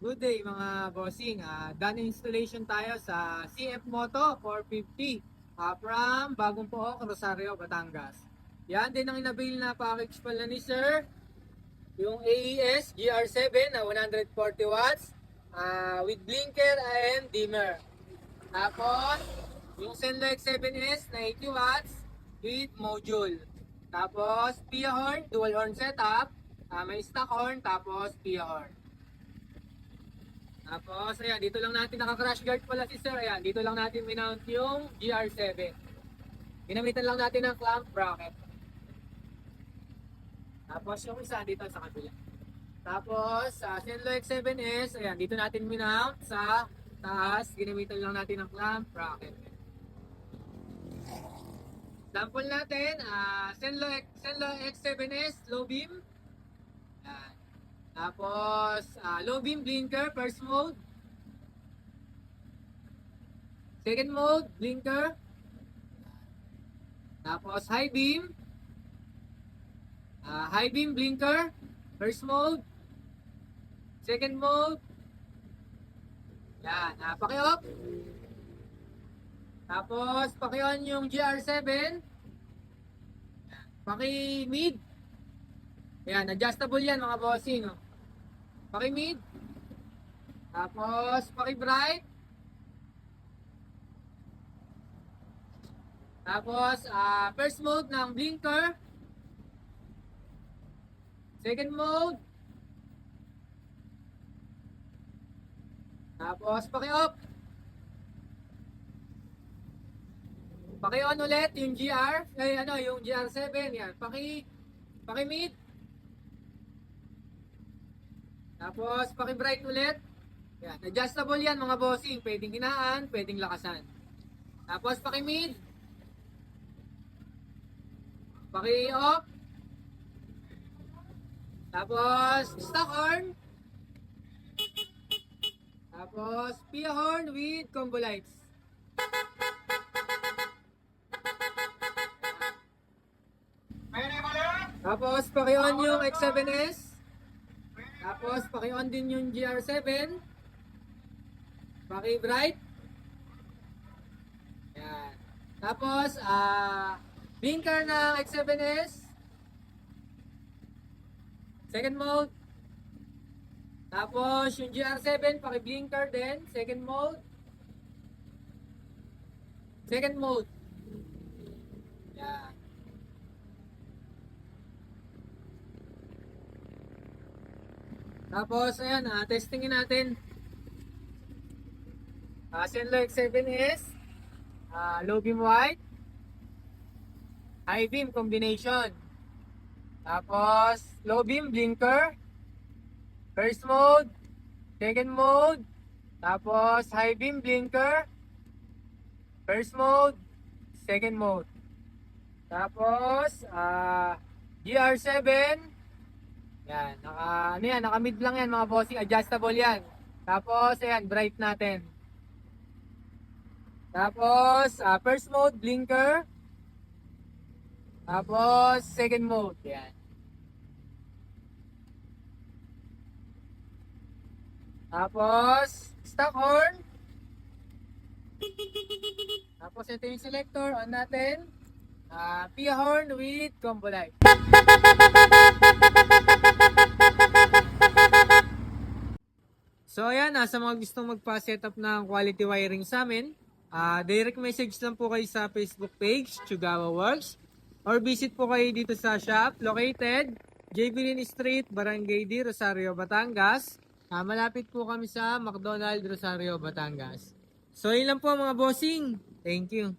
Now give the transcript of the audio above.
Good day mga bossing. Done installation tayo sa CF Moto 450 from Bagong Pook, Rosario, Batangas. Yan din ang inabil na package pala ni Sir. Yung AES GR7 na 140 watts with blinker and dimmer. Tapos, yung Senlo X7S na 80 watts with module. Tapos, Pia horn, dual horn setup. May stock horn, tapos Pia horn. Tapos, ayan, dito lang natin naka-crash guard pala si Sir. Ayan, dito lang natin minount yung GR7. Ginamitan lang natin ng clamp bracket. Tapos, yung isa dito sa kabila. Tapos, sa Senlo X7S, ayan, dito natin minount sa taas. Ginamitan lang natin ng clamp bracket. Sample natin, Senlo X7S low beam. Ayan. Tapos, low beam blinker, first mode. Second mode, blinker. Tapos, high beam. High beam blinker, first mode. Second mode. Yan, paki-off. Tapos, paki-on yung GR7. Paki-mid. Yan, adjustable yan mga bossing. No? Paki-mid. Tapos, paki-bright. Tapos, first mode ng blinker. Second mode. Tapos, paki-off. Paki-on ulit yung yung GR7. Yan, paki-mid. Tapos, paki-bright ulit. Yan, adjustable yan mga bossing. Pwedeng ginaan, pwedeng lakasan. Tapos, paki-mid. Paki-off. Tapos, stock horn. Tapos, Pia horn with combo lights. Tapos, paki-on yung X7S. Tapos, paki-on din yung GR7. Paki-bright. Yan. Tapos, blinker ng X7S. Second mode. Tapos, yung GR7, paki-blinker din. Second mode. Second mode. Yan. Tapos, ayan, testingin natin. Senlo X7S. Low beam white. High beam combination. Tapos, low beam blinker. First mode. Second mode. Tapos, high beam blinker. First mode. Second mode. Tapos, GR7. Yan, naka-mid lang yan mga bossing, adjustable yan. Tapos, ayan, bright natin. Tapos, first mode, blinker. Tapos, second mode, yan. Tapos, stock horn. Tapos, ito yung selector, on natin. Pia horn with combo light. So ayan, sa mga gustong magpa-setup ng quality wiring sa amin, direct message lang po kayo sa Facebook page, Chugawa Works, or visit po kayo dito sa shop located Javelin Street, Barangay D, Rosario, Batangas. Malapit po kami sa McDonald, Rosario, Batangas. So yun lang po mga bossing. Thank you.